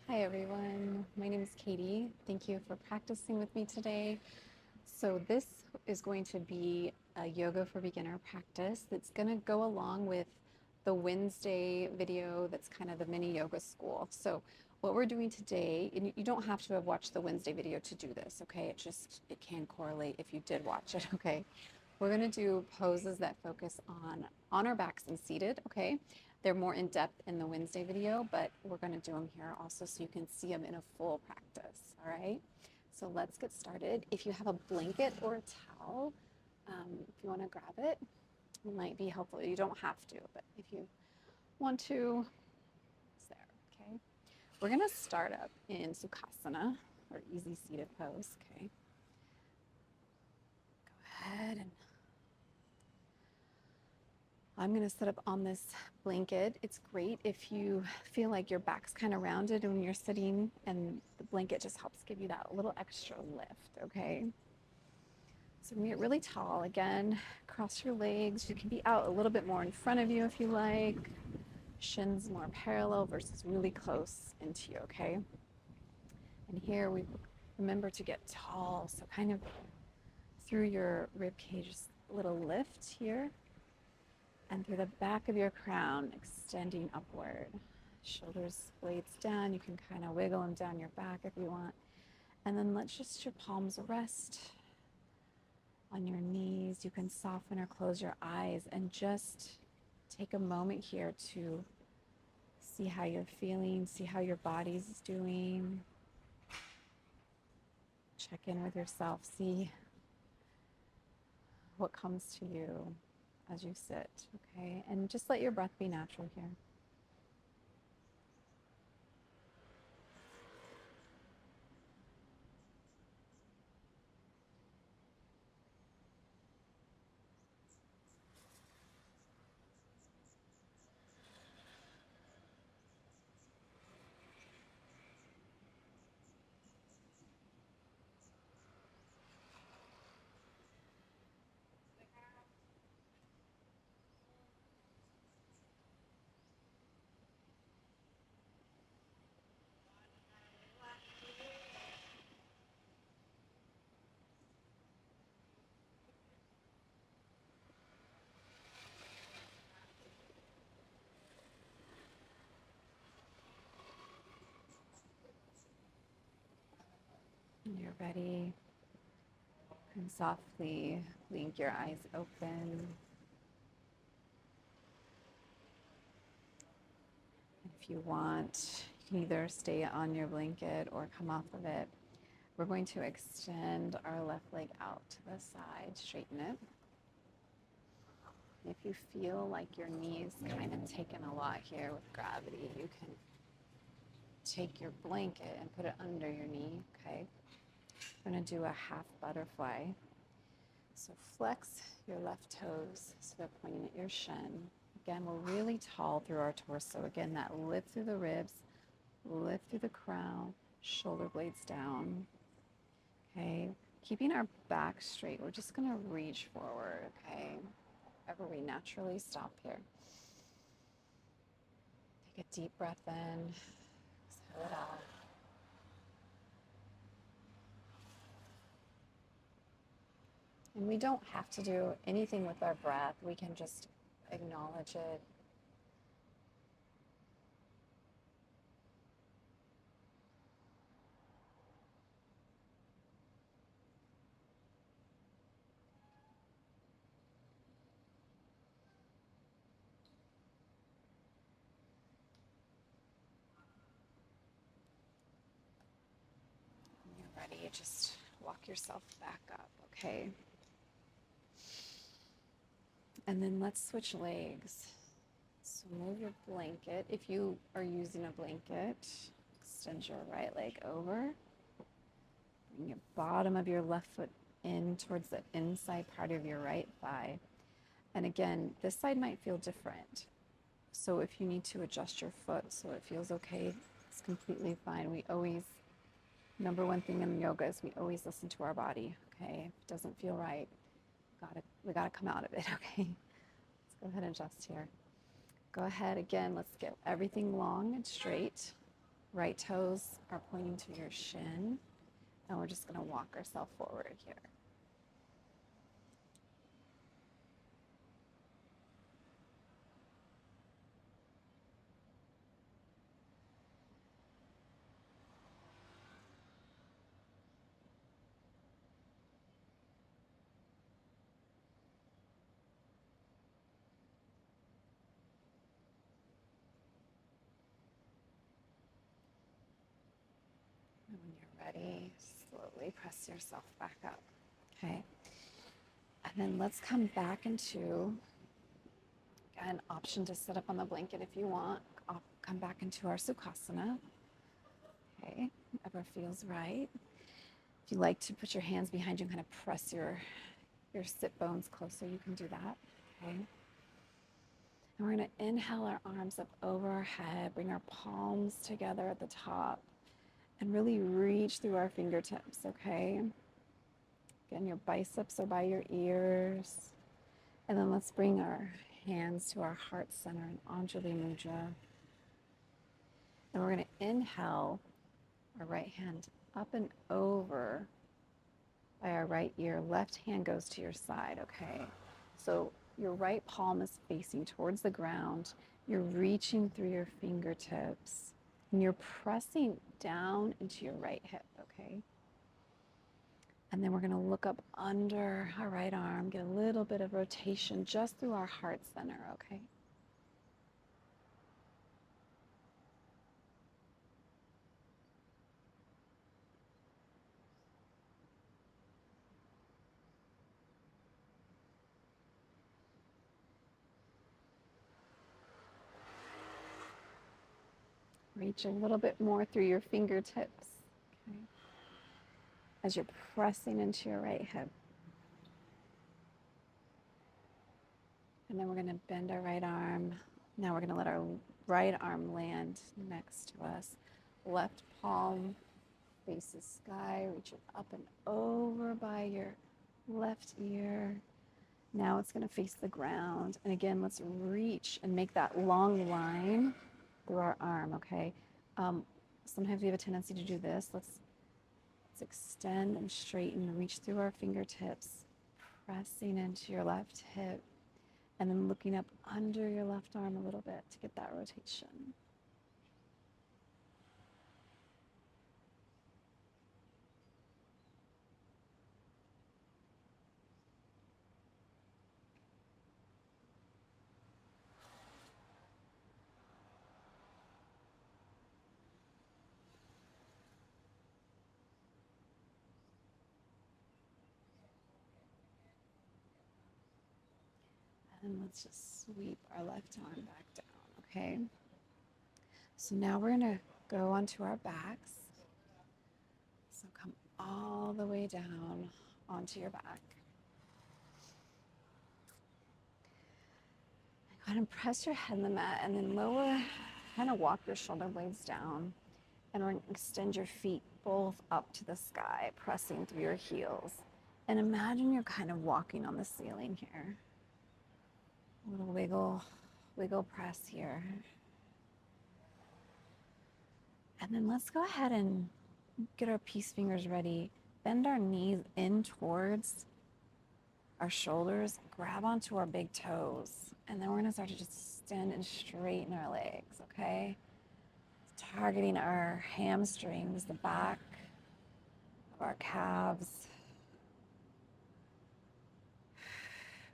Hi everyone, my name is Katie. Thank you for practicing with me today. So this is going to be a yoga for beginner practice that's going to go along with the Wednesday video that's kind of the mini yoga school. So what we're doing today, and you don't have to have watched the Wednesday video to do this, okay? It can correlate if you did watch it, okay? We're going to do poses that focus on our backs and seated, okay? They're more in depth in the Wednesday video, but we're going to do them here also so you can see them in a full practice, all right? So let's get started. If you have a blanket or a towel, if you want to grab it, it might be helpful. You don't have to, but if you want to, it's there, okay? We're going to start up in Sukhasana, or easy seated pose, okay? Go ahead and I'm going to sit up on this blanket. It's great if you feel like your back's kind of rounded when you're sitting, and the blanket just helps give you that little extra lift, okay? So when you're really tall, again, cross your legs. You can be out a little bit more in front of you if you like. Shins more parallel versus really close into you, okay? And here we remember to get tall, so kind of through your rib cage, just a little lift here. And through the back of your crown, extending upward. Shoulders, blades down. You can kind of wiggle them down your back if you want. And then let just your palms rest on your knees. You can soften or close your eyes and just take a moment here to see how you're feeling, see how your body's doing. Check in with yourself, see what comes to you as you sit, okay? And just let your breath be natural here. When you're ready, you can softly blink your eyes open. If you want, you can either stay on your blanket or come off of it. We're going to extend our left leg out to the side, straighten it. If you feel like your knees kind of taking a lot here with gravity, you can take your blanket and put it under your knee, okay? We're gonna do a half butterfly. So flex your left toes so they're pointing at your shin. Again, we're really tall through our torso. Again, that lift through the ribs, lift through the crown, shoulder blades down. Okay, keeping our back straight, we're just gonna reach forward, okay? Wherever we naturally stop here. Take a deep breath in, exhale it out. And we don't have to do anything with our breath. We can just acknowledge it. When you're ready, just walk yourself back up, okay? And then let's switch legs. So move your blanket. If you are using a blanket, extend your right leg over. Bring your bottom of your left foot in towards the inside part of your right thigh. And again, this side might feel different. So if you need to adjust your foot so it feels okay, it's completely fine. We always, number one thing in yoga is we always listen to our body, okay? If it doesn't feel right, we gotta come out of it, okay? Let's go ahead and adjust here. Go ahead again, let's get everything long and straight. right toes are pointing to your shin, and we're just going to walk ourselves forward here. And when you're ready, slowly press yourself back up. Okay. And then let's come back into an option to sit up on the blanket if you want. I'll come back into our Sukhasana. Okay, whatever feels right. If you like to put your hands behind you and kind of press your sit bones closer, you can do that. Okay. And we're going to inhale our arms up over our head, bring our palms together at the top, and really reach through our fingertips, okay? Again, your biceps are by your ears. And then let's bring our hands to our heart center in Anjali Mudra. And we're going to inhale our right hand up and over by our right ear. Left hand goes to your side, okay? So your right palm is facing towards the ground. You're reaching through your fingertips and you're pressing down into your right hip, okay? And then we're going to look up under our right arm, get a little bit of rotation just through our heart center, okay? Reach a little bit more through your fingertips, okay? As you're pressing into your right hip. And then we're going to bend our right arm. Now we're going to let our right arm land next to us. Left palm faces sky. Reach it up and over by your left ear. Now it's going to face the ground. And again, let's reach and make that long line through our arm, okay? Sometimes we have a tendency to do this. Let's extend and straighten, reach through our fingertips, pressing into your left hip, and then looking up under your left arm a little bit to get that rotation. And let's just sweep our left arm back down, okay? So now we're gonna go onto our backs. So come all the way down onto your back. Go ahead and press your head in the mat and then lower, kind of walk your shoulder blades down. And we're gonna extend your feet both up to the sky, pressing through your heels. And imagine you're kind of walking on the ceiling here. A little wiggle press here. And then let's go ahead and get our peace fingers ready. Bend our knees in towards our shoulders, grab onto our big toes. And then we're gonna start to just extend and straighten our legs, okay? Targeting our hamstrings, the back of our calves.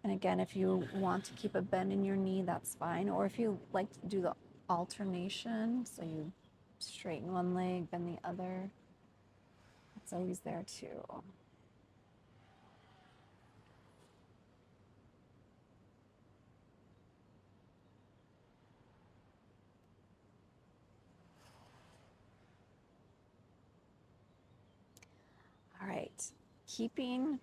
And again, if you want to keep a bend in your knee, that's fine. Or if you like to do the alternation, so you straighten one leg, bend the other, that's always there too. All right, keeping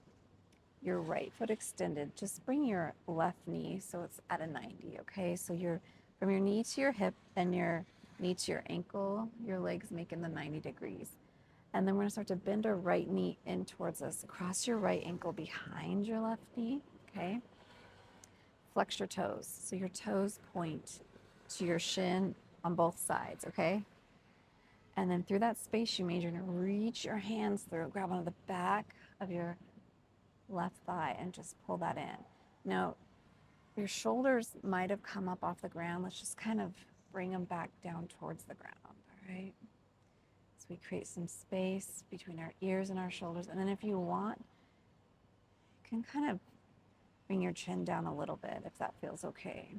your right foot extended, just bring your left knee so it's at a 90, okay? So you're from your knee to your hip and your knee to your ankle, your legs making the 90 degrees. And then we're gonna start to bend our right knee in towards us. Cross your right ankle behind your left knee, okay? Flex your toes. So your toes point to your shin on both sides, okay? And then through that space you made, you're gonna reach your hands through, grab onto the back of your left thigh and just pull that in. Now, your shoulders might have come up off the ground. Let's just kind of bring them back down towards the ground, all right? So we create some space between our ears and our shoulders. And then if you want, you can kind of bring your chin down a little bit if that feels okay.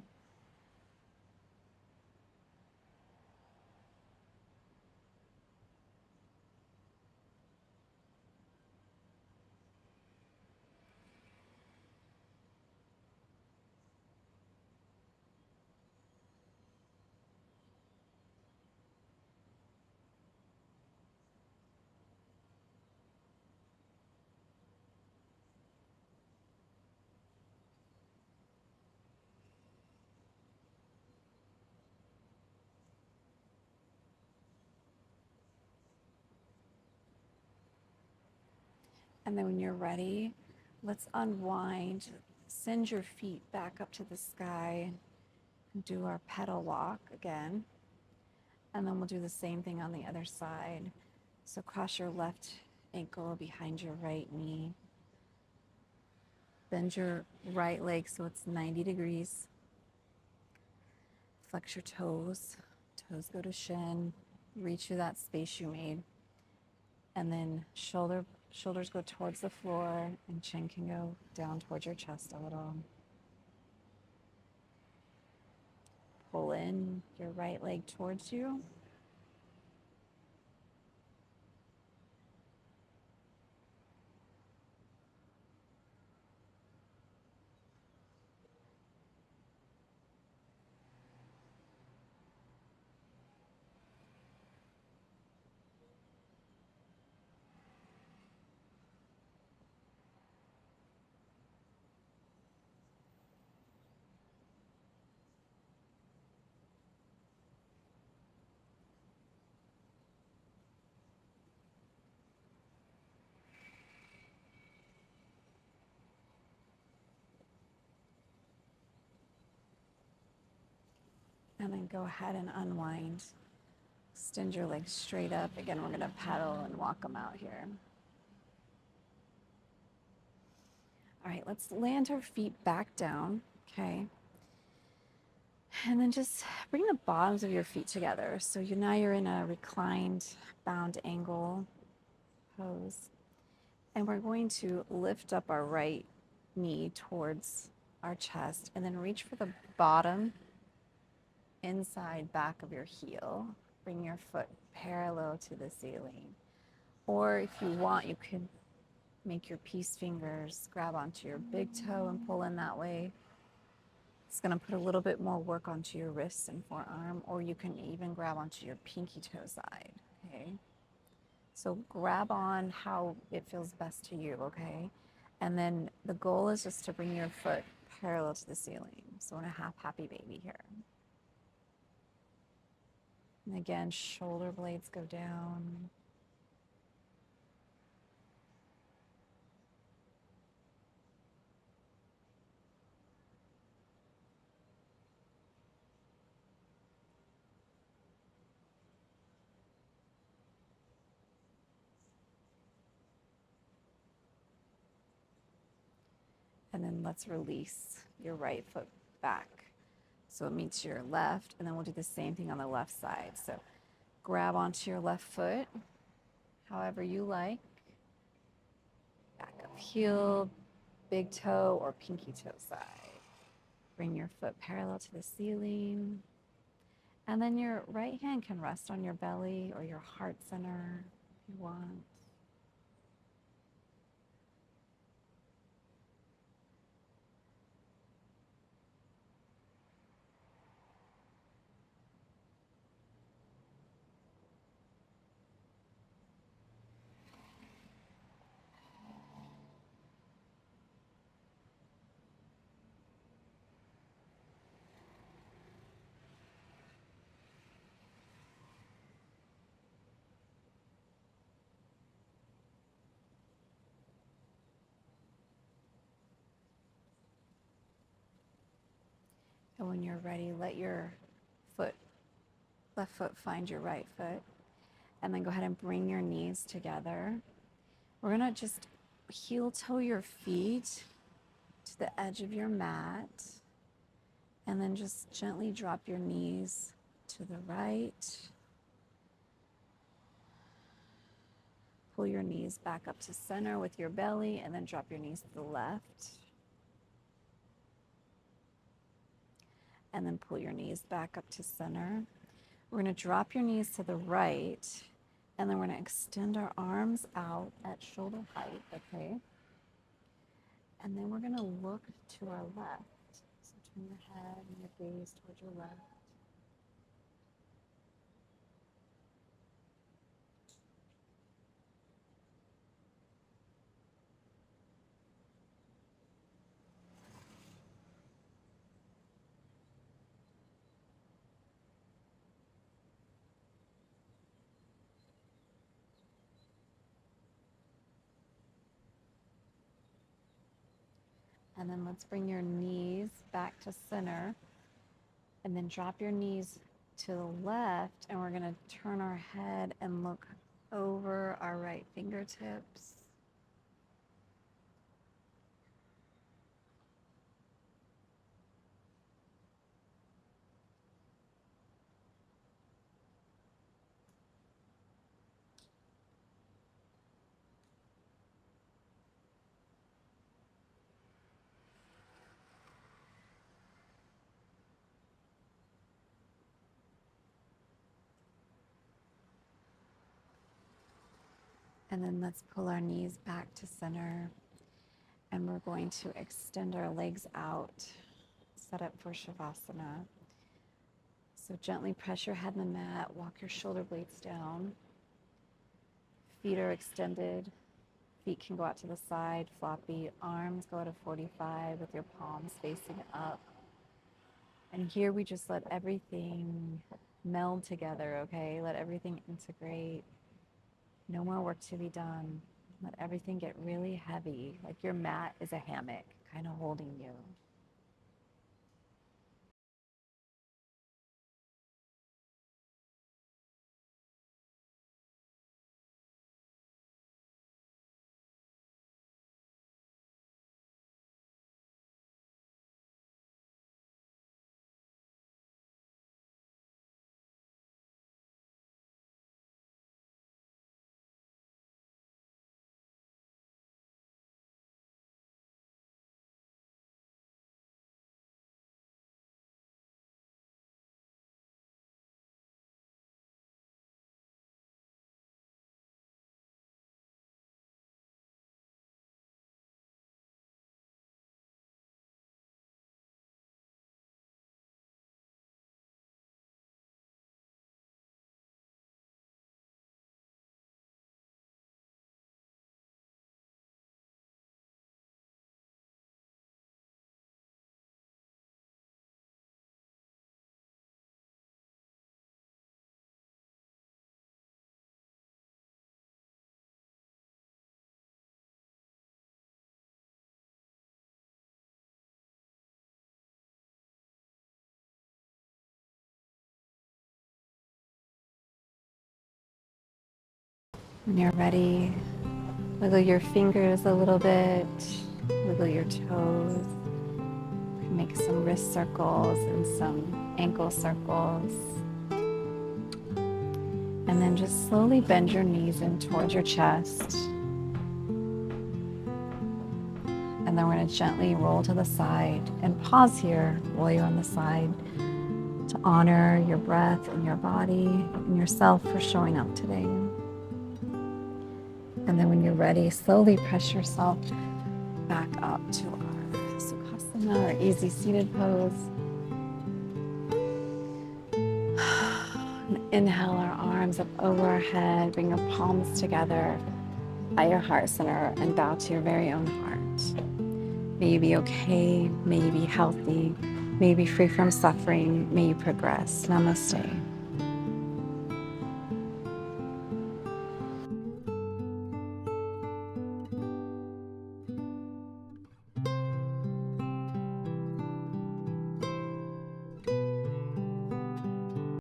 And then when you're ready, let's unwind, send your feet back up to the sky, and do our pedal walk again. And then we'll do the same thing on the other side. So cross your left ankle behind your right knee. Bend your right leg so it's 90 degrees. Flex your toes. Toes go to shin. Reach through that space you made. And then shoulders go towards the floor and chin can go down towards your chest a little. Pull in your right leg towards you. And then go ahead and unwind. Extend your legs straight up. Again, we're gonna pedal and walk them out here. All right, let's land our feet back down, okay? And then just bring the bottoms of your feet together. So now you're in a reclined bound angle pose. And we're going to lift up our right knee towards our chest and then reach for the bottom inside back of your heel. Bring your foot parallel to the ceiling. Or if you want, you can make your peace fingers grab onto your big toe and pull in that way. It's going to put a little bit more work onto your wrists and forearm, or you can even grab onto your pinky toe side, okay? So grab on how it feels best to you, okay? And then the goal is just to bring your foot parallel to the ceiling. So we're in a half happy baby here. And again, shoulder blades go down. And then let's release your right foot back. So it meets your left, and then we'll do the same thing on the left side. So grab onto your left foot, however you like. Back up heel, big toe, or pinky toe side. Bring your foot parallel to the ceiling. And then your right hand can rest on your belly or your heart center if you want. And when you're ready, let your left foot find your right foot. And then go ahead and bring your knees together. We're gonna just heel toe your feet to the edge of your mat. And then just gently drop your knees to the right. Pull your knees back up to center with your belly, and then drop your knees to the left. And then pull your knees back up to center. We're going to drop your knees to the right, and then we're going to extend our arms out at shoulder height, okay? And then we're going to look to our left. So turn your head and your gaze towards your left. And then let's bring your knees back to center, and then drop your knees to the left, and we're going to turn our head and look over our right fingertips. And then let's pull our knees back to center, and we're going to extend our legs out, set up for Savasana. So gently press your head in the mat, walk your shoulder blades down. Feet are extended. Feet can go out to the side, floppy. Arms go to 45 with your palms facing up. And here we just let everything meld together, okay? Let everything integrate. No more work to be done. Let everything get really heavy, like your mat is a hammock, kind of holding you. When you're ready, wiggle your fingers a little bit, wiggle your toes, make some wrist circles and some ankle circles. And then just slowly bend your knees in towards your chest. And then we're going to gently roll to the side and pause here while you're on the side to honor your breath and your body and yourself for showing up today. And then when you're ready, slowly press yourself back up to our Sukhasana, or easy seated pose. And inhale our arms up over our head, bring your palms together at your heart center and bow to your very own heart. May you be okay, may you be healthy, may you be free from suffering, may you progress. Namaste.